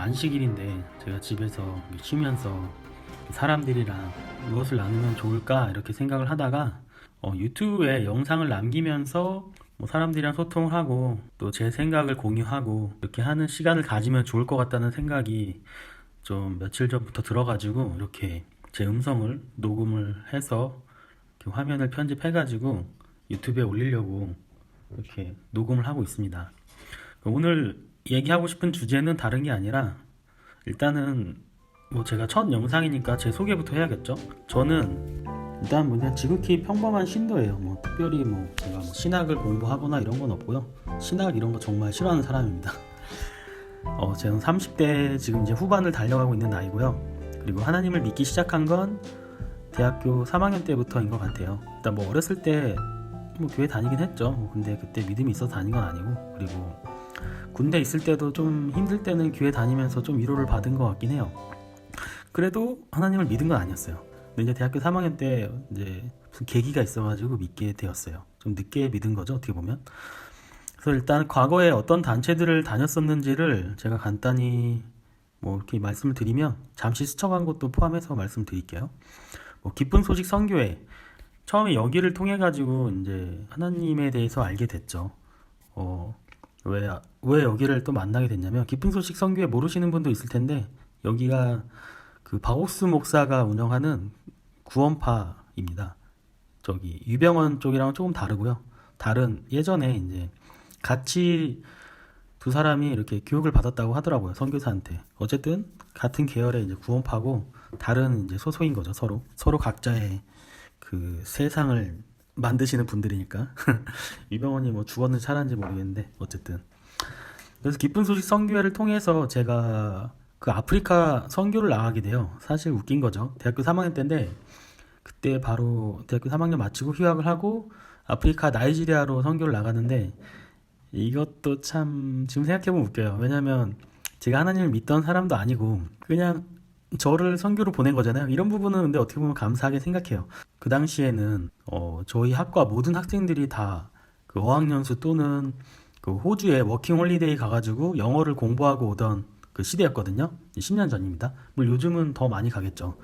안식일인데 제가 집에서 쉬면서 사람들이랑 무엇을 나누면 좋을까 이렇게 생각을 하다가 유튜브에 영상을 남기면서 뭐 사람들이랑 소통을 하고 또 제 생각을 공유하고 이렇게 하는 시간을 가지면 좋을 것 같다는 생각이 좀 며칠 전부터 들어가지고 이렇게 제 음성을 녹음을 해서 이렇게 화면을 편집해가지고 유튜브에 올리려고 이렇게 녹음을 하고 있습니다. 오늘 얘기하고 싶은 주제는 다른 게 아니라 일단은 뭐 제가 첫 영상이니까 제 소개부터 해야겠죠. 저는 일단 그냥 지극히 평범한 신도예요. 뭐 특별히 뭐 제가 뭐 신학을 공부하거나 이런 건 없고요. 신학 이런 거 정말 싫어하는 사람입니다. 저는 30대 지금 이제 후반을 달려가고 있는 나이고요. 그리고 하나님을 믿기 시작한 건 대학교 3학년 때부터인 것 같아요. 일단 뭐 어렸을 때 뭐 교회 다니긴 했죠. 근데 그때 믿음이 있어서 다닌 건 아니고, 그리고 군대 있을 때도 좀 힘들 때는 교회 다니면서 좀 위로를 받은 것 같긴 해요. 그래도 하나님을 믿은 건 아니었어요. 근데 이제 대학교 3학년 때 이제 무슨 계기가 있어가지고 믿게 되었어요. 좀 늦게 믿은 거죠, 어떻게 보면. 그래서 일단 과거에 어떤 단체들을 다녔었는지를 제가 간단히 뭐 이렇게 말씀을 드리면, 잠시 스쳐간 것도 포함해서 말씀드릴게요. 뭐 기쁜 소식 선교회, 처음에 여기를 통해 가지고 이제 하나님에 대해서 알게 됐죠. 왜 여기를 또 만나게 됐냐면, 기쁜 소식 선교회 모르시는 분도 있을 텐데, 여기가 그 바오스 목사가 운영하는 구원파입니다. 저기 유병원 쪽이랑은 조금 다르고요. 다른, 예전에 이제 같이 두 사람이 이렇게 교육을 받았다고 하더라고요, 선교사한테. 어쨌든 같은 계열의 이제 구원파고 다른 이제 소속인 거죠. 서로 각자의 그 세상을 만드시는 분들이니까. 유병원이 뭐 죽었는지 살았는지 모르겠는데 어쨌든. 그래서 기쁜 소식 선교회를 통해서 제가 그 아프리카 선교를 나가게 돼요. 사실 웃긴 거죠. 대학교 3학년 때인데, 그때 바로 대학교 3학년 마치고 휴학을 하고 아프리카 나이지리아로 선교를 나가는데, 이것도 참 지금 생각해보면 웃겨요. 왜냐면 제가 하나님을 믿던 사람도 아니고 그냥 저를 선교로 보낸 거잖아요. 이런 부분은 근데 어떻게 보면 감사하게 생각해요. 그 당시에는 저희 학과 모든 학생들이 다 그 어학연수 또는 그 호주에 워킹 홀리데이 가가지고 영어를 공부하고 오던 그 시대였거든요. 10년 전입니다. 물론 요즘은 더 많이 가겠죠.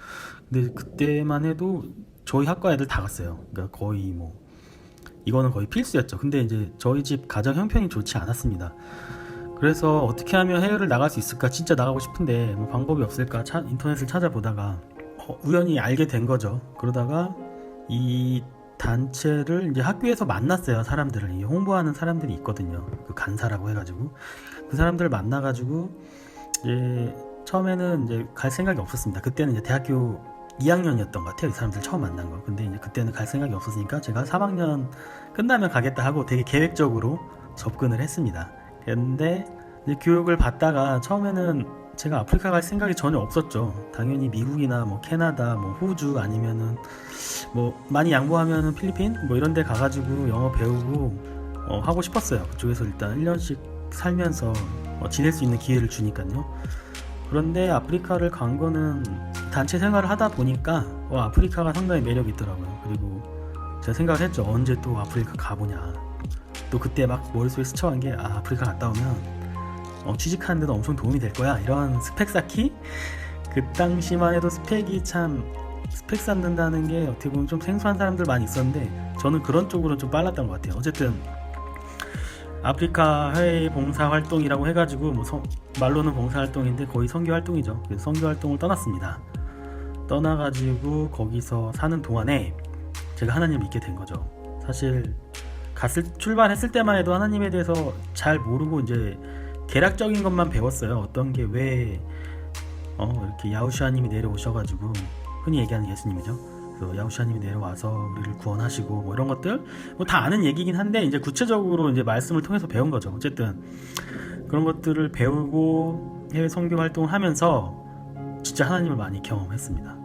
근데 그때만 해도 저희 학과 애들 다 갔어요. 그러니까 거의 뭐 이거는 거의 필수였죠. 근데 이제 저희 집 가정 형편이 좋지 않았습니다. 그래서 어떻게 하면 해외를 나갈 수 있을까? 진짜 나가고 싶은데 뭐 방법이 없을까? 인터넷을 찾아보다가 우연히 알게 된 거죠. 그러다가 이 단체를 이제 학교에서 만났어요. 사람들을, 이 홍보하는 사람들이 있거든요. 그 간사라고 해가지고 그 사람들을 만나가지고 이제 처음에는 이제 갈 생각이 없었습니다. 그때는 이제 대학교 2학년이었던 것 같아요. 이 사람들 처음 만난 거. 근데 이제 그때는 갈 생각이 없었으니까 제가 3학년 끝나면 가겠다 하고 되게 계획적으로 접근을 했습니다. 근데 이제 교육을 받다가 처음에는 제가 아프리카 갈 생각이 전혀 없었죠. 당연히 미국이나 뭐 캐나다, 뭐 호주, 아니면은 뭐 많이 양보하면은 필리핀 뭐 이런 데 가가지고 영어 배우고 하고 싶었어요. 그쪽에서 일단 1년씩 살면서 지낼 수 있는 기회를 주니까요. 그런데 아프리카를 간 거는 단체 생활을 하다 보니까 아프리카가 상당히 매력이 있더라고요. 그리고 제가 생각을 했죠. 언제 또 아프리카 가보냐. 또 그때 막 머릿속에 스쳐간 게, 아프리카 갔다 오면 취직하는 데도 엄청 도움이 될 거야, 이런 스펙 쌓기. 그 당시만 해도 스펙이 참, 스펙 쌓는다는 게 어떻게 보면 좀 생소한 사람들 많이 있었는데 저는 그런 쪽으로 좀 빨랐던 것 같아요. 어쨌든 아프리카 해외 봉사 활동이라고 해가지고 뭐 말로는 봉사 활동인데 거의 선교 활동이죠. 그래서 선교 활동을 떠났습니다. 떠나가지고 거기서 사는 동안에 제가 하나님을 믿게 된 거죠. 사실 출발했을 때만 해도 하나님에 대해서 잘 모르고 이제 개략적인 것만 배웠어요. 어떤 게 왜 이렇게 야후슈아님이 내려오셔가지고, 흔히 얘기하는 예수님이죠. 그래서 야후슈아님이 내려와서 우리를 구원하시고 뭐 이런 것들 뭐 다 아는 얘기긴 한데, 이제 구체적으로 이제 말씀을 통해서 배운 거죠. 어쨌든 그런 것들을 배우고 해외 선교 활동을 하면서 진짜 하나님을 많이 경험했습니다.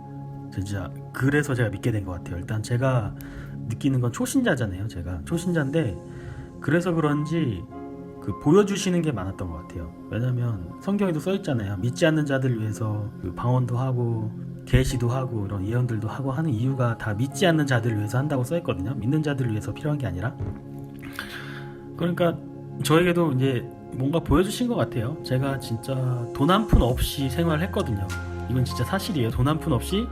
진짜 그래서 제가 믿게 된 것 같아요. 일단 제가 느끼는 건 초신자잖아요. 제가 초신자인데 그래서 그런지 그 보여주시는 게 많았던 것 같아요. 왜냐면 성경에도 써있잖아요. 믿지 않는 자들 위해서 그 방언도 하고 계시도 하고 이런 예언들도 하고 하는 이유가 다 믿지 않는 자들 위해서 한다고 써있거든요. 믿는 자들 위해서 필요한 게 아니라. 그러니까 저에게도 이제 뭔가 보여주신 것 같아요. 제가 진짜 돈 한 푼 없이 생활했거든요. 이건 진짜 사실이에요. 돈 한 푼 없이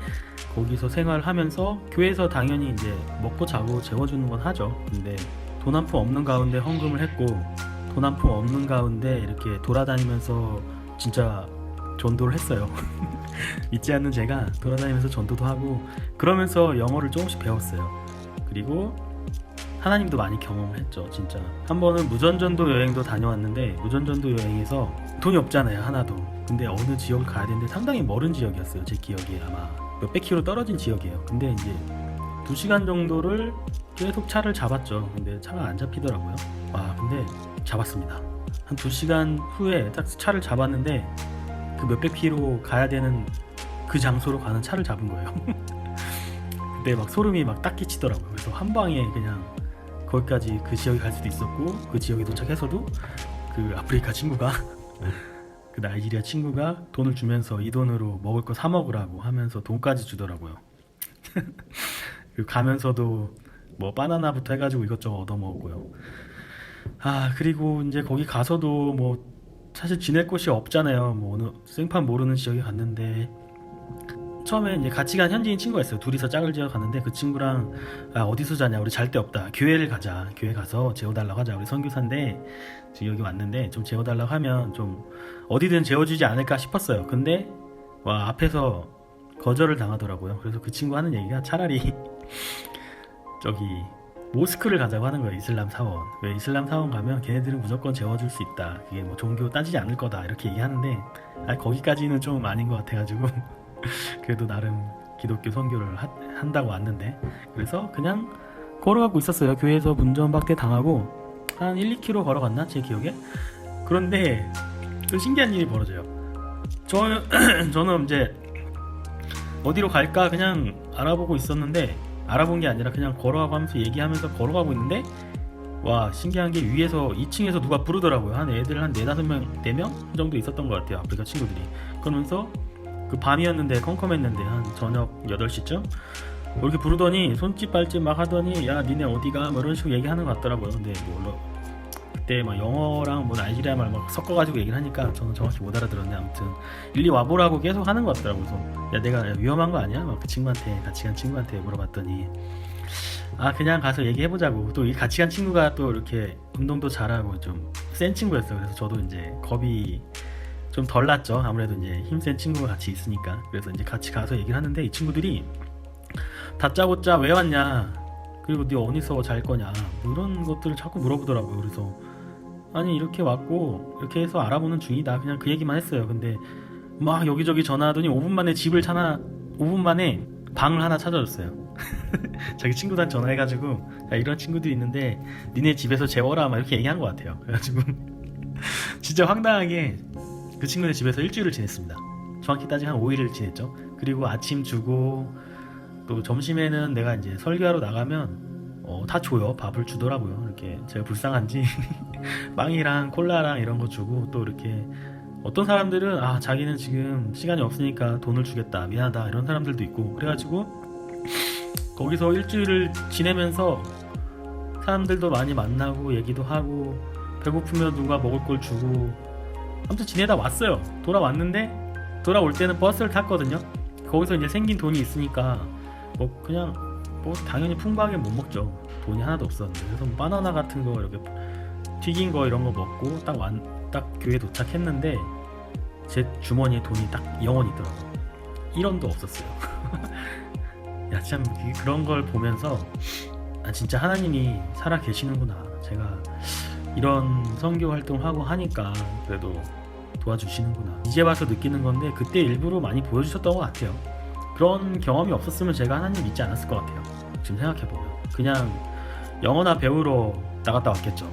거기서 생활하면서 교회에서 당연히 이제 먹고 자고 재워주는 건 하죠. 근데 돈 한 푼 없는 가운데 헌금을 했고, 돈 한 푼 없는 가운데 이렇게 돌아다니면서 진짜 전도를 했어요. 믿지 않는 제가 돌아다니면서 전도도 하고 그러면서 영어를 조금씩 배웠어요. 그리고 하나님도 많이 경험했죠. 진짜 한 번은 무전전도 여행도 다녀왔는데, 무전전도 여행에서 돈이 없잖아요, 하나도. 근데 어느 지역을 가야 되는데 상당히 멀은 지역이었어요. 제 기억에 아마 몇백 킬로 떨어진 지역이에요. 근데 이제 2시간 정도를 계속 차를 잡았죠. 근데 차가 안 잡히더라고요. 와, 근데 잡았습니다. 한 2시간 후에 딱 차를 잡았는데 그 몇백 킬로 가야 되는 그 장소로 가는 차를 잡은 거예요. 그때 막 소름이 막 딱 끼치더라고요. 그래서 한 방에 그냥 거기까지 그 지역에 갈 수도 있었고, 그 지역에 도착해서도 그 아프리카 친구가 그 나이지리아 친구가 돈을 주면서 이 돈으로 먹을 거 사 먹으라고 하면서 돈까지 주더라고요. 그 가면서도 뭐 바나나부터 해가지고 이것저것 얻어 먹었고요. 아, 그리고 이제 거기 가서도 뭐 사실 지낼 곳이 없잖아요. 뭐 어느 생판 모르는 지역에 갔는데, 처음에 이제 같이 간 현지인 친구가 있어요. 둘이서 짝을 지어 갔는데 그 친구랑, 아, 어디서 자냐, 우리 잘 데 없다, 교회를 가자, 교회 가서 재워달라고 하자, 우리 선교사인데 지금 여기 왔는데 좀 재워달라고 하면 좀 어디든 재워주지 않을까 싶었어요. 근데 와, 앞에서 거절을 당하더라고요. 그래서 그 친구 하는 얘기가 차라리 저기 모스크를 가자고 하는 거예요. 이슬람 사원. 왜 이슬람 사원 가면 걔네들은 무조건 재워줄 수 있다, 그게 뭐 종교 따지지 않을 거다, 이렇게 얘기하는데, 아, 거기까지는 좀 아닌 것 같아가지고 그래도 나름 기독교 선교를 한다고 왔는데, 그래서 그냥 걸어가고 있었어요. 교회에서 문전박대 당하고 한 1, 2km 걸어갔나? 제 기억에. 그런데 좀 신기한 일이 벌어져요. 저는 이제 어디로 갈까 그냥 알아보고 있었는데, 알아본 게 아니라 그냥 걸어가고 하면서 얘기하면서 걸어가고 있는데, 와, 신기한 게 위에서 2층에서 누가 부르더라고요. 한 애들 한 4, 5명, 4명 정도 있었던 것 같아요. 아프리카 친구들이. 그러면서 그 밤이었는데 컴컴했는데 한 저녁 8시쯤 이렇게 부르더니 손짓 발짓 막 하더니, 야, 니네 어디가, 뭐 이런 식으로 얘기하는 것 같더라고요. 근데 뭐 그때 막 영어랑 뭐 나이지리아 말 막 섞어가지고 얘기를 하니까 저는 정확히 못 알아들었는데, 아무튼 일리 와보라고 계속 하는 것 같더라고요. 그래서 야, 내가 위험한 거 아니야? 막 그 친구한테, 같이 간 친구한테 물어봤더니, 아, 그냥 가서 얘기해보자고. 또 이 같이 간 친구가 또 이렇게 운동도 잘하고 좀 센 친구였어요. 그래서 저도 이제 겁이 좀 덜 났죠. 아무래도 이제 힘센 친구가 같이 있으니까. 그래서 이제 같이 가서 얘기를 하는데, 이 친구들이 다짜고짜 왜 왔냐, 그리고 네 어디서 잘 거냐, 뭐 이런 것들을 자꾸 물어보더라고요. 그래서 아니, 이렇게 왔고 이렇게 해서 알아보는 중이다, 그냥 그 얘기만 했어요. 근데 막 여기저기 전화하더니 5분 만에 집을 5분 만에 방을 하나 찾아줬어요. 자기 친구들한테 전화해가지고, 야, 이런 친구들이 있는데 니네 집에서 재워라, 막 이렇게 얘기한 것 같아요. 그래가지고 진짜 황당하게 그 친구네 집에서 일주일을 지냈습니다. 정확히 따지면 한 5일을 지냈죠. 그리고 아침 주고, 또 점심에는 내가 이제 설교하러 나가면 다 줘요. 밥을 주더라고요. 이렇게 제가 불쌍한지 빵이랑 콜라랑 이런 거 주고, 또 이렇게 어떤 사람들은, 아, 자기는 지금 시간이 없으니까 돈을 주겠다, 미안하다, 이런 사람들도 있고. 그래가지고 거기서 일주일을 지내면서 사람들도 많이 만나고 얘기도 하고, 배고프면 누가 먹을 걸 주고, 아무튼 지내다 왔어요. 돌아왔는데, 돌아올 때는 버스를 탔거든요. 거기서 이제 생긴 돈이 있으니까 뭐 그냥 뭐 당연히 풍부하게 못 먹죠. 돈이 하나도 없었는데. 그래서 뭐 바나나 같은 거 이렇게 튀긴 거 이런 거 먹고 딱 교회 도착했는데, 제 주머니에 돈이 딱 0원 있더라고요. 1원도 없었어요. 야, 참 그런 걸 보면서, 아, 진짜 하나님이 살아 계시는구나. 제가 이런 선교 활동을 하고 하니까 그래도 도와주시는구나, 이제 와서 느끼는 건데, 그때 일부러 많이 보여주셨던 것 같아요. 그런 경험이 없었으면 제가 하나님 믿지 않았을 것 같아요. 지금 생각해보면 그냥 영어나 배우러 나갔다 왔겠죠.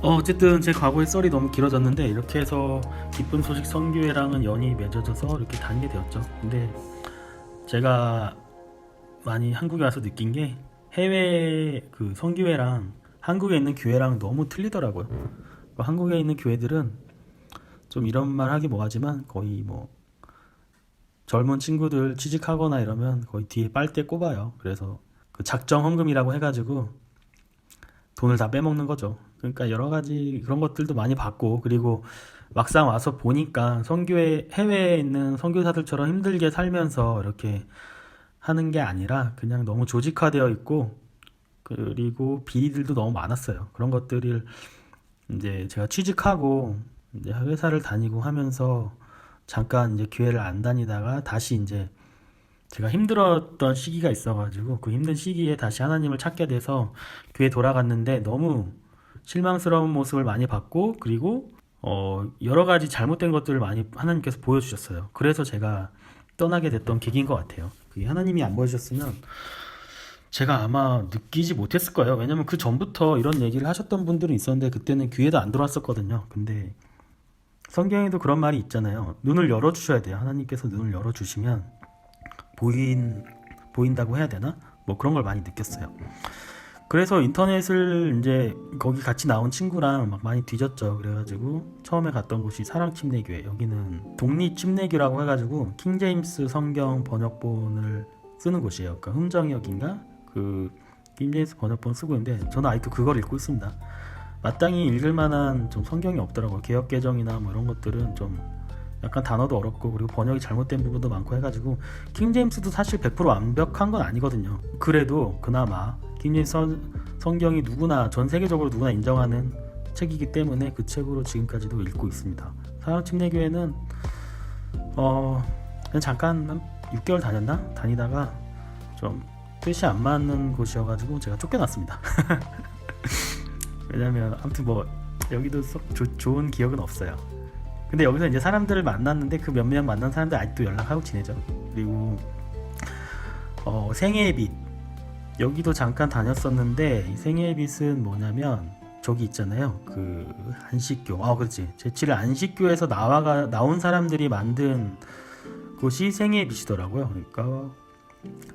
어쨌든 제 과거의 썰이 너무 길어졌는데, 이렇게 해서 기쁜 소식 선교회랑은 연이 맺어져서 이렇게 다니게 되었죠. 근데 제가 많이 한국에 와서 느낀 게, 해외 그 선교회랑 한국에 있는 교회랑 너무 틀리더라고요. 한국에 있는 교회들은 좀 이런 말 하기 뭐하지만 거의 뭐 젊은 친구들 취직하거나 이러면 거의 뒤에 빨대 꼽아요. 그래서 그 작정 헌금이라고 해가지고 돈을 다 빼먹는 거죠. 그러니까 여러 가지 그런 것들도 많이 봤고, 그리고 막상 와서 보니까 선교회, 해외에 있는 선교사들처럼 힘들게 살면서 이렇게 하는 게 아니라 그냥 너무 조직화되어 있고, 그리고 비리들도 너무 많았어요. 그런 것들을 이제 제가 취직하고 이제 회사를 다니고 하면서 잠깐 이제 교회를 안 다니다가 다시 이제 제가 힘들었던 시기가 있어가지고 그 힘든 시기에 다시 하나님을 찾게 돼서 교회 돌아갔는데 너무 실망스러운 모습을 많이 봤고, 그리고 여러 가지 잘못된 것들을 많이 하나님께서 보여주셨어요. 그래서 제가 떠나게 됐던 계기인 것 같아요. 그게 하나님이 안 보여주셨으면 제가 아마 느끼지 못했을 거예요. 왜냐면 그 전부터 이런 얘기를 하셨던 분들은 있었는데 그때는 교회도 안 들어왔었거든요. 근데 성경에도 그런 말이 있잖아요. 눈을 열어주셔야 돼요. 하나님께서 눈을 열어주시면 보인다고 해야 되나? 뭐 그런 걸 많이 느꼈어요. 그래서 인터넷을 이제 거기 같이 나온 친구랑 막 많이 뒤졌죠. 그래가지고 처음에 갔던 곳이 사랑침례교회. 여기는 독립침례교라고 해가지고 킹제임스 성경 번역본을 쓰는 곳이에요. 그러니까 흥정역인가? 그 킹제임스 번역본 쓰고 있는데 저는 아직도 그걸 읽고 있습니다. 마땅히 읽을 만한 좀 성경이 없더라고요. 개역개정이나 뭐 이런 것들은 좀 약간 단어도 어렵고 그리고 번역이 잘못된 부분도 많고 해가지고 킹제임스도 사실 100% 완벽한 건 아니거든요. 그래도 그나마 킹제임스 성경이 누구나 전 세계적으로 누구나 인정하는 책이기 때문에 그 책으로 지금까지도 읽고 있습니다. 사랑침례교회는 그냥 잠깐 한 6개월 다니다가 좀 뜻이 안 맞는 곳이어가지고 제가 쫓겨났습니다. 왜냐면 아무튼 뭐 여기도 썩 좋은 기억은 없어요. 근데 여기서 이제 사람들을 만났는데 그 몇 명 만난 사람들 아직도 연락하고 지내죠. 그리고 생애의 빛 여기도 잠깐 다녔었는데 이 생애의 빛은 뭐냐면 저기 있잖아요. 그 안식교. 그렇지. 제7일 안식교에서 나온 사람들이 만든 곳이 생애의 빛이더라고요. 그러니까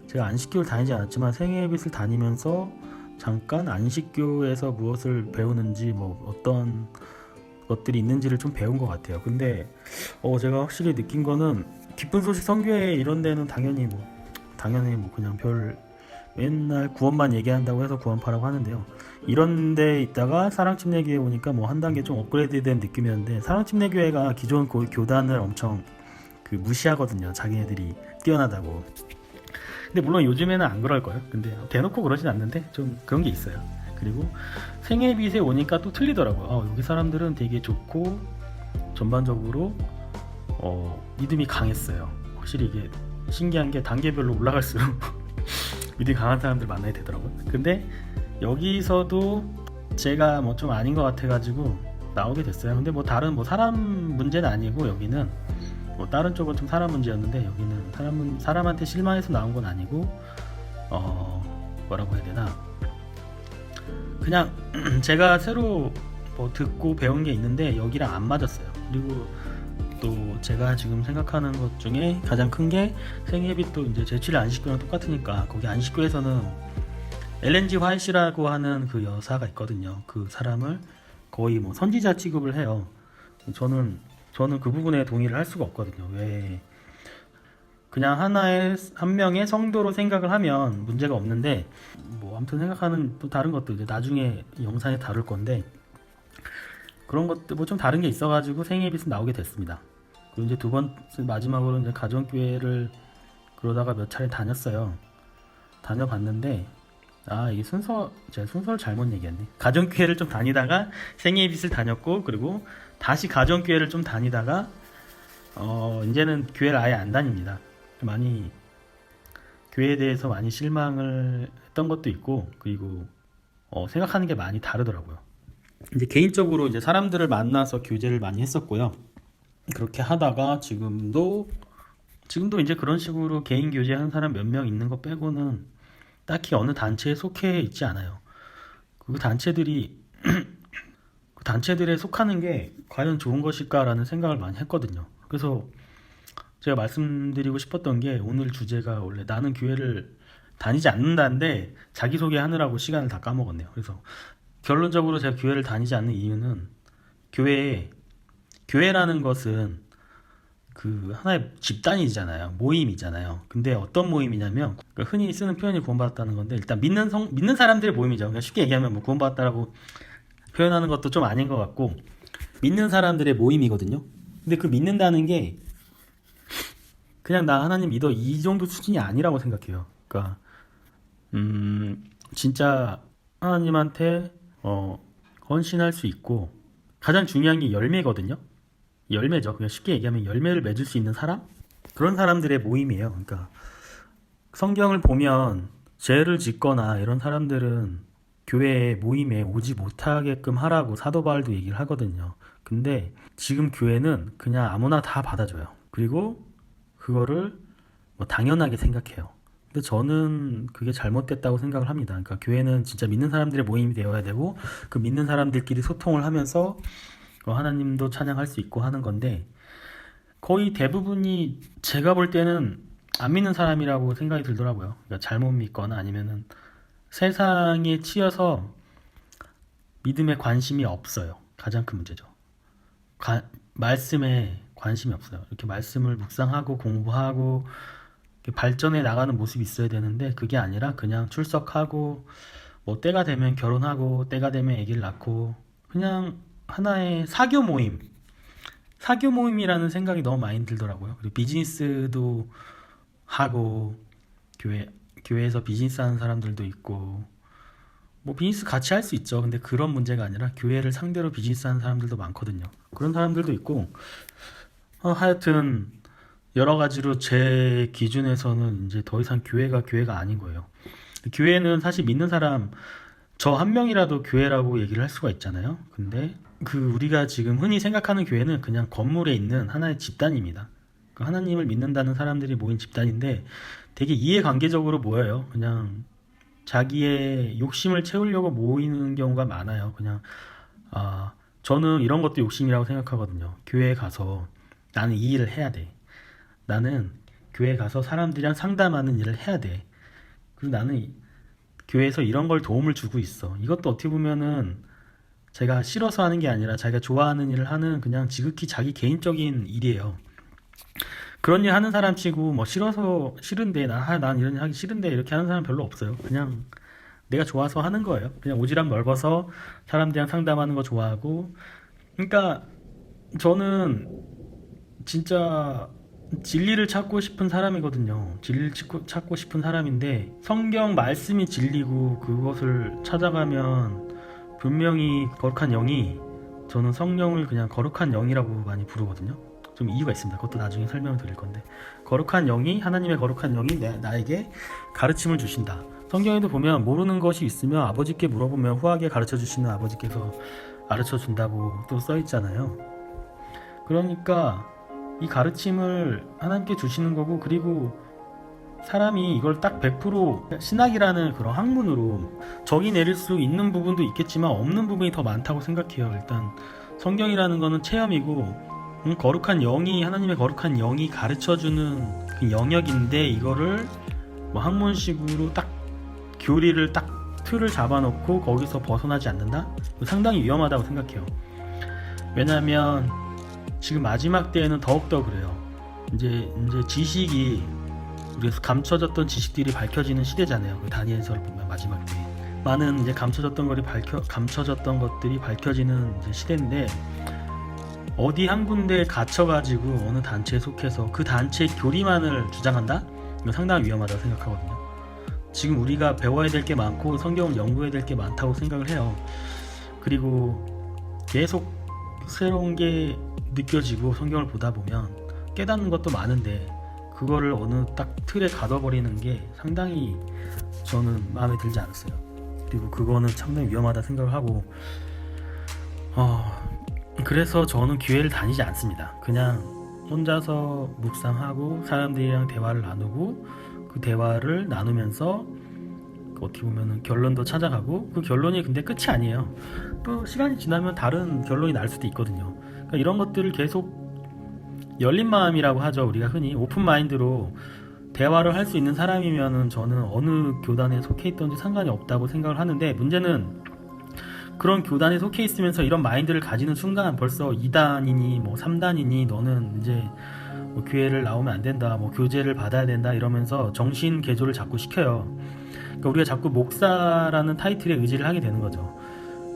제가 안식교를 다니지 않았지만 생애의 빛을 다니면서 잠깐 안식교에서 무엇을 배우는지 뭐 어떤 것들이 있는지를 좀 배운 것 같아요. 근데 제가 확실히 느낀 거는 기쁜 소식 선교회 이런 데는 당연히 뭐 그냥 별 맨날 구원만 얘기한다고 해서 구원파라고 하는데요. 이런 데 있다가 사랑침례교회 오니까 뭐 한 단계 좀 업그레이드된 느낌이었는데 사랑침례교회가 기존 교단을 엄청 무시하거든요. 자기네들이 뛰어나다고. 근데 물론 요즘에는 안 그럴 거예요. 근데 대놓고 그러진 않는데 좀 그런 게 있어요. 그리고 생애빛에 오니까 또 틀리더라고요. 여기 사람들은 되게 좋고 전반적으로 믿음이 강했어요. 확실히 이게 신기한 게 단계별로 올라갈수록 믿음이 강한 사람들 만나야 되더라고요. 근데 여기서도 제가 뭐 좀 아닌 것 같아가지고 나오게 됐어요. 근데 뭐 다른 뭐 사람 문제는 아니고 여기는 뭐 다른 쪽은 좀 사람 문제였는데 여기는 사람한테 실망해서 나온 건 아니고 뭐라고 해야 되나, 그냥 제가 새로 뭐 듣고 배운 게 있는데 여기랑 안 맞았어요. 그리고 또 제가 지금 생각하는 것 중에 가장 큰 게 생애빛도 이제 제7일 안식교랑 똑같으니까 거기 안식교에서는 엘렌지 화이트라고 하는 그 여사가 있거든요. 그 사람을 거의 뭐 선지자 취급을 해요. 저는 그 부분에 동의를 할 수가 없거든요. 왜 그냥 한 명의 성도로 생각을 하면 문제가 없는데 뭐 아무튼 생각하는 또 다른 것도 이제 나중에 영상에 다룰 건데 그런 것도 뭐 좀 다른 게 있어가지고 생애의 빛은 나오게 됐습니다. 그리고 이제 두 번째 마지막으로 이제 가정교회를 그러다가 몇 차례 다녀봤는데 이게 제가 순서를 잘못 얘기했네. 가정교회를 좀 다니다가 생애의 빛을 다녔고 그리고 다시 가정교회를 좀 다니다가 이제는 교회를 아예 안 다닙니다. 많이 교회에 대해서 많이 실망을 했던 것도 있고 그리고 생각하는 게 많이 다르더라고요. 이제 개인적으로 이제 사람들을 만나서 교제를 많이 했었고요. 그렇게 하다가 지금도 이제 그런 식으로 개인 교제하는 사람 몇 명 있는 거 빼고는 딱히 어느 단체에 속해 있지 않아요. 그 단체들에 속하는 게 과연 좋은 것일까라는 생각을 많이 했거든요. 그래서 제가 말씀드리고 싶었던 게 오늘 주제가 원래 나는 교회를 다니지 않는다는데 자기소개하느라고 시간을 다 까먹었네요. 그래서 결론적으로 제가 교회를 다니지 않는 이유는 교회라는 것은 그 하나의 집단이잖아요. 모임이잖아요. 근데 어떤 모임이냐면 흔히 쓰는 표현이 구원받았다는 건데 일단 믿는 사람들의 모임이죠. 그냥 쉽게 얘기하면 뭐 구원받았다라고 표현하는 것도 좀 아닌 것 같고, 믿는 사람들의 모임이거든요. 근데 그 믿는다는 게 그냥 나 하나님 믿어 이 정도 수준이 아니라고 생각해요. 그러니까 진짜 하나님한테 헌신할 수 있고, 가장 중요한 게 열매거든요. 열매죠. 그냥 쉽게 얘기하면 열매를 맺을 수 있는 사람? 그런 사람들의 모임이에요. 그러니까 성경을 보면 죄를 짓거나 이런 사람들은 교회 모임에 오지 못하게끔 하라고 사도 바울도 얘기를 하거든요. 근데 지금 교회는 그냥 아무나 다 받아줘요. 그리고 그거를 뭐 당연하게 생각해요. 근데 저는 그게 잘못됐다고 생각을 합니다. 그러니까 교회는 진짜 믿는 사람들의 모임이 되어야 되고, 그 믿는 사람들끼리 소통을 하면서 하나님도 찬양할 수 있고 하는 건데, 거의 대부분이 제가 볼 때는 안 믿는 사람이라고 생각이 들더라고요. 그러니까 잘못 믿거나 아니면은 세상에 치여서 믿음에 관심이 없어요. 가장 큰 문제죠. 말씀에 관심이 없어요. 이렇게 말씀을 묵상하고 공부하고 이렇게 발전해 나가는 모습이 있어야 되는데, 그게 아니라 그냥 출석하고 뭐 때가 되면 결혼하고 때가 되면 아기를 낳고, 그냥 하나의 사교 모임이라는 생각이 너무 많이 들더라고요. 그리고 비즈니스도 하고, 교회에서 비즈니스 하는 사람들도 있고, 뭐 비즈니스 같이 할 수 있죠. 근데 그런 문제가 아니라 교회를 상대로 비즈니스 하는 사람들도 많거든요. 그런 사람들도 있고, 하여튼 여러 가지로 제 기준에서는 이제 더 이상 교회가 아닌 거예요. 교회는 사실 믿는 사람 저 한 명이라도 교회라고 얘기를 할 수가 있잖아요. 근데 우리가 지금 흔히 생각하는 교회는 그냥 건물에 있는 하나의 집단입니다. 하나님을 믿는다는 사람들이 모인 집단인데 되게 이해관계적으로 모여요. 그냥 자기의 욕심을 채우려고 모이는 경우가 많아요. 그냥 저는 이런 것도 욕심이라고 생각하거든요. 교회에 가서 나는 이 일을 해야 돼. 나는 교회에 가서 사람들이랑 상담하는 일을 해야 돼. 그리고 나는 교회에서 이런 걸 도움을 주고 있어. 이것도 어떻게 보면은 제가 싫어서 하는 게 아니라 자기가 좋아하는 일을 하는 그냥 지극히 자기 개인적인 일이에요. 그런 일 하는 사람 치고 뭐 싫은데 난 이런 일 하기 싫은데 이렇게 하는 사람 별로 없어요. 그냥 내가 좋아서 하는 거예요. 그냥 오지랖 넓어서 사람들이랑 상담하는 거 좋아하고. 그러니까 저는 진짜 진리를 찾고 싶은 사람이거든요. 진리를 찾고 싶은 사람인데, 성경 말씀이 진리고 그것을 찾아가면 분명히 거룩한 영이, 저는 성령을 그냥 거룩한 영이라고 많이 부르거든요. 좀 이유가 있습니다. 그것도 나중에 설명을 드릴 건데, 거룩한 영이, 하나님의 거룩한 영이 나에게 가르침을 주신다. 성경에도 보면 모르는 것이 있으면 아버지께 물어보면 후하게 가르쳐 주시는 아버지께서 가르쳐 준다고 또 써 있잖아요. 그러니까 이 가르침을 하나님께 주시는 거고, 그리고 사람이 이걸 딱 100% 신학이라는 그런 학문으로 적이 내릴 수 있는 부분도 있겠지만 없는 부분이 더 많다고 생각해요. 일단 성경이라는 거는 체험이고, 거룩한 영이, 하나님의 거룩한 영이 가르쳐주는 그 영역인데, 이거를 뭐 학문식으로 딱 교리를 딱 틀을 잡아놓고 거기서 벗어나지 않는다? 상당히 위험하다고 생각해요. 왜냐하면 지금 마지막 때에는 더욱더 그래요. 이제 지식이, 우리가 감춰졌던 지식들이 밝혀지는 시대잖아요. 다니엘서를 보면 마지막 때 많은 이제 감춰졌던 것들이 밝혀지는 이제 시대인데, 어디 한 군데에 갇혀가지고 어느 단체에 속해서 그 단체의 교리만을 주장한다? 이거 상당히 위험하다고 생각하거든요. 지금 우리가 배워야 될 게 많고 성경을 연구해야 될 게 많다고 생각을 해요. 그리고 계속 새로운 게 느껴지고 성경을 보다 보면 깨닫는 것도 많은데, 그거를 어느 딱 틀에 가둬버리는 게 상당히 저는 마음에 들지 않았어요. 그리고 그거는 상당히 위험하다 생각을 하고, 그래서 저는 교회를 다니지 않습니다. 그냥 혼자서 묵상하고 사람들이랑 대화를 나누고, 그 대화를 나누면서 어떻게 보면 결론도 찾아가고, 그 결론이 근데 끝이 아니에요. 또 시간이 지나면 다른 결론이 날 수도 있거든요. 그러니까 이런 것들을 계속 열린 마음이라고 하죠. 우리가 흔히 오픈 마인드로 대화를 할 수 있는 사람이면은 저는 어느 교단에 속해 있던지 상관이 없다고 생각을 하는데, 문제는 그런 교단에 속해 있으면서 이런 마인드를 가지는 순간 벌써 2단이니 뭐 3단이니 너는 이제 뭐 교회를 나오면 안 된다, 뭐 교제를 받아야 된다 이러면서 정신 개조를 자꾸 시켜요. 그러니까 우리가 자꾸 목사라는 타이틀에 의지를 하게 되는 거죠.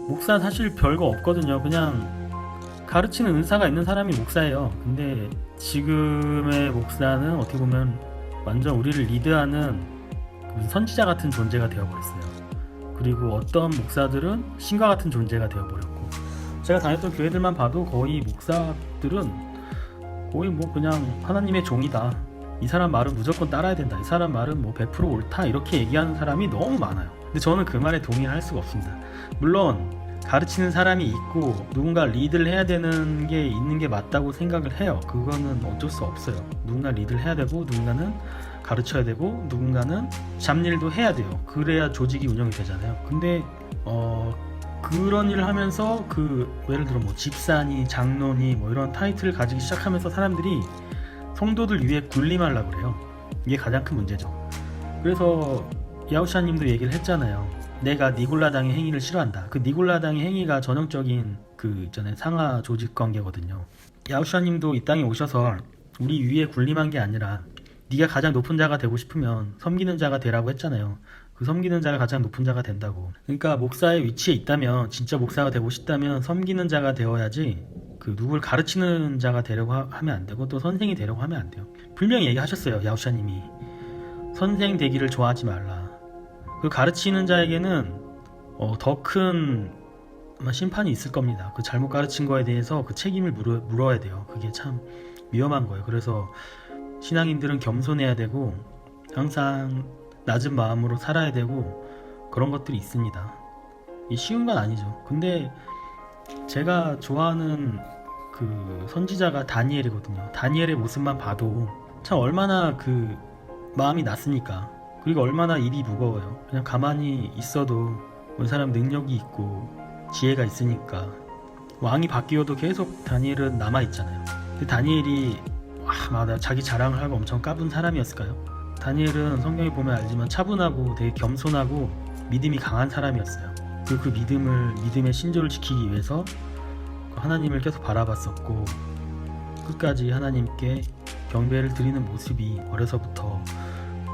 목사 사실 별거 없거든요. 그냥 가르치는 은사가 있는 사람이 목사예요. 근데 지금의 목사는 어떻게 보면 완전 우리를 리드하는 선지자 같은 존재가 되어버렸어요. 그리고 어떤 목사들은 신과 같은 존재가 되어버렸고, 제가 다녔던 교회들만 봐도 거의 목사들은 거의 뭐 그냥 하나님의 종이다, 이 사람 말은 무조건 따라야 된다, 이 사람 말은 뭐 100% 옳다, 이렇게 얘기하는 사람이 너무 많아요. 근데 저는 그 말에 동의를 할 수가 없습니다. 물론 가르치는 사람이 있고 누군가 리드를 해야 되는 게 있는 게 맞다고 생각을 해요. 그거는 어쩔 수 없어요. 누군가 리드를 해야 되고, 누군가는 가르쳐야 되고, 누군가는 잡일도 해야 돼요. 그래야 조직이 운영이 되잖아요. 근데 그런 일을 하면서 예를 들어 뭐 집사니 장로니 뭐 이런 타이틀을 가지기 시작하면서 사람들이 성도들 위에 군림하려고 그래요. 이게 가장 큰 문제죠. 그래서 야우샤님도 얘기를 했잖아요. 내가 니골라당의 행위를 싫어한다. 그 니골라당의 행위가 전형적인 있잖아요, 상하 조직 관계거든요. 야우샤님도 이 땅에 오셔서 우리 위에 군림한 게 아니라 네가 가장 높은 자가 되고 싶으면 섬기는 자가 되라고 했잖아요. 그 섬기는 자가 가장 높은 자가 된다고. 그러니까 목사의 위치에 있다면, 진짜 목사가 되고 싶다면 섬기는 자가 되어야지 누굴 가르치는 자가 되려고 하면 안 되고, 또 선생이 되려고 하면 안 돼요. 분명히 얘기하셨어요, 야우샤님이. 선생 되기를 좋아하지 말라. 그 가르치는 자에게는 더 큰 심판이 있을 겁니다. 그 잘못 가르친 거에 대해서 그 책임을 물어야 돼요. 그게 참 위험한 거예요. 그래서 신앙인들은 겸손해야 되고 항상 낮은 마음으로 살아야 되고, 그런 것들이 있습니다. 이 쉬운 건 아니죠. 근데 제가 좋아하는 선지자가 다니엘이거든요. 다니엘의 모습만 봐도 참 얼마나 마음이 낮습니까? 그리고 얼마나 입이 무거워요. 그냥 가만히 있어도 이 사람 능력이 있고 지혜가 있으니까 왕이 바뀌어도 계속 다니엘은 남아있잖아요. 근데 다니엘이 자기 자랑을 하고 엄청 까분 사람이었을까요? 다니엘은 성경에 보면 알지만 차분하고 되게 겸손하고 믿음이 강한 사람이었어요. 그 믿음의 신조를 지키기 위해서 하나님을 계속 바라봤었고, 끝까지 하나님께 경배를 드리는 모습이 어려서부터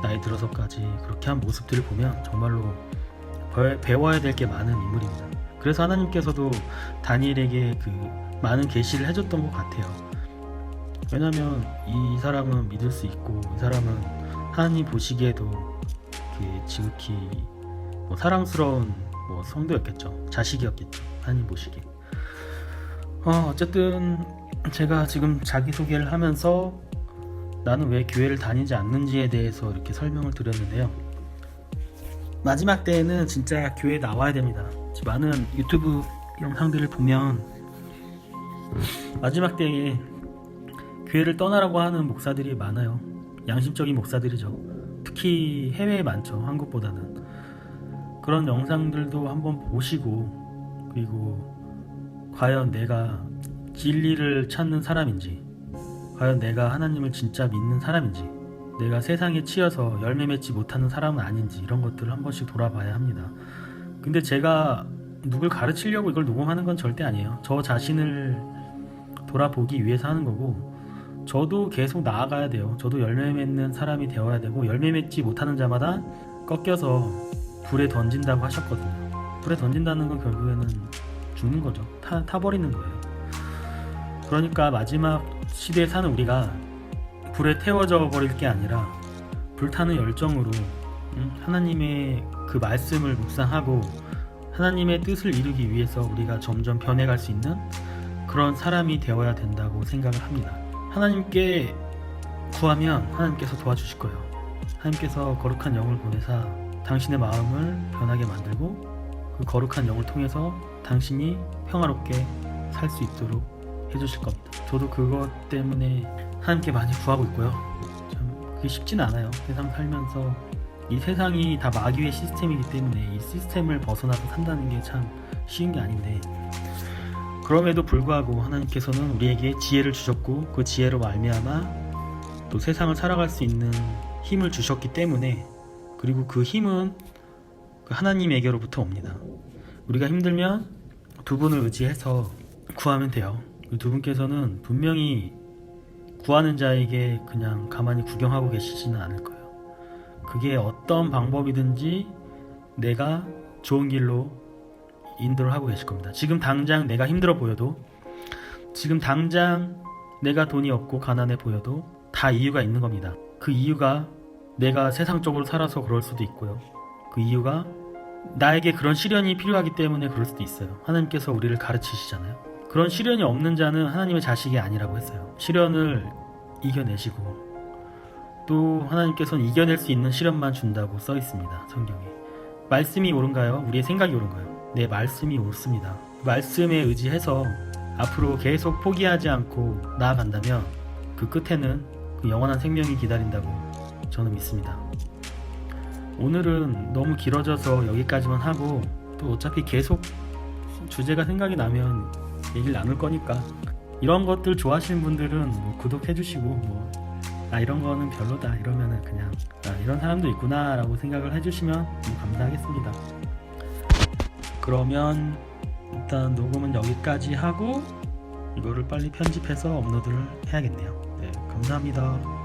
나이 들어서까지 그렇게 한 모습들을 보면 정말로 배워야 될 게 많은 인물입니다. 그래서 하나님께서도 다니엘에게 많은 계시를 해줬던 것 같아요. 왜냐면 이 사람은 믿을 수 있고, 이 사람은 하나님 보시기에도 지극히 사랑스러운 성도였겠죠. 자식이었겠죠. 하나님 보시기에. 어쨌든 제가 지금 자기소개를 하면서 나는 왜 교회를 다니지 않는지에 대해서 이렇게 설명을 드렸는데요. 마지막 때에는 진짜 교회에 나와야 됩니다. 많은 유튜브 영상들을 보면 마지막 때에 교회를 떠나라고 하는 목사들이 많아요. 양심적인 목사들이죠. 특히 해외에 많죠. 한국보다는. 그런 영상들도 한번 보시고, 그리고 과연 내가 진리를 찾는 사람인지, 과연 내가 하나님을 진짜 믿는 사람인지, 내가 세상에 치여서 열매 맺지 못하는 사람은 아닌지, 이런 것들을 한 번씩 돌아봐야 합니다. 근데 제가 누굴 가르치려고 이걸 녹음하는 건 절대 아니에요. 저 자신을 돌아보기 위해서 하는 거고, 저도 계속 나아가야 돼요. 저도 열매 맺는 사람이 되어야 되고, 열매 맺지 못하는 자마다 꺾여서 불에 던진다고 하셨거든요. 불에 던진다는 건 결국에는 죽는 거죠. 타버리는 거예요. 그러니까 마지막 시대에 사는 우리가 불에 태워져 버릴 게 아니라 불타는 열정으로 하나님의 말씀을 묵상하고 하나님의 뜻을 이루기 위해서 우리가 점점 변해갈 수 있는 그런 사람이 되어야 된다고 생각을 합니다. 하나님께 구하면 하나님께서 도와주실 거예요. 하나님께서 거룩한 영을 보내사 당신의 마음을 변하게 만들고, 그 거룩한 영을 통해서 당신이 평화롭게 살 수 있도록 해주실 겁니다. 저도 그것 때문에 하나님께 많이 구하고 있고요. 참 그게 쉽진 않아요. 세상 살면서 이 세상이 다 마귀의 시스템이기 때문에 이 시스템을 벗어나서 산다는 게 참 쉬운 게 아닌데, 그럼에도 불구하고 하나님께서는 우리에게 지혜를 주셨고, 그 지혜로 말미암아 또 세상을 살아갈 수 있는 힘을 주셨기 때문에, 그리고 그 힘은 하나님에게로부터 옵니다. 우리가 힘들면 두 분을 의지해서 구하면 돼요. 두 분께서는 분명히 구하는 자에게 그냥 가만히 구경하고 계시지는 않을 거예요. 그게 어떤 방법이든지 내가 좋은 길로 인도를 하고 계실 겁니다. 지금 당장 내가 힘들어 보여도, 지금 당장 내가 돈이 없고 가난해 보여도 다 이유가 있는 겁니다. 그 이유가 내가 세상적으로 살아서 그럴 수도 있고요. 그 이유가 나에게 그런 시련이 필요하기 때문에 그럴 수도 있어요. 하나님께서 우리를 가르치시잖아요. 그런 시련이 없는 자는 하나님의 자식이 아니라고 했어요. 시련을 이겨내시고 또 하나님께서는 이겨낼 수 있는 시련만 준다고 써 있습니다. 성경에. 말씀이 옳은가요? 우리의 생각이 옳은가요? 네, 말씀이 옳습니다. 말씀에 의지해서 앞으로 계속 포기하지 않고 나아간다면 그 끝에는 그 영원한 생명이 기다린다고 저는 믿습니다. 오늘은 너무 길어져서 여기까지만 하고, 또 어차피 계속 주제가 생각이 나면 얘기를 나눌 거니까 이런 것들 좋아하시는 분들은 뭐 구독해주시고, 뭐 이런 거는 별로다 이러면은 그냥 이런 사람도 있구나 라고 생각을 해주시면 감사하겠습니다. 그러면 일단 녹음은 여기까지 하고 이거를 빨리 편집해서 업로드를 해야겠네요. 네, 감사합니다.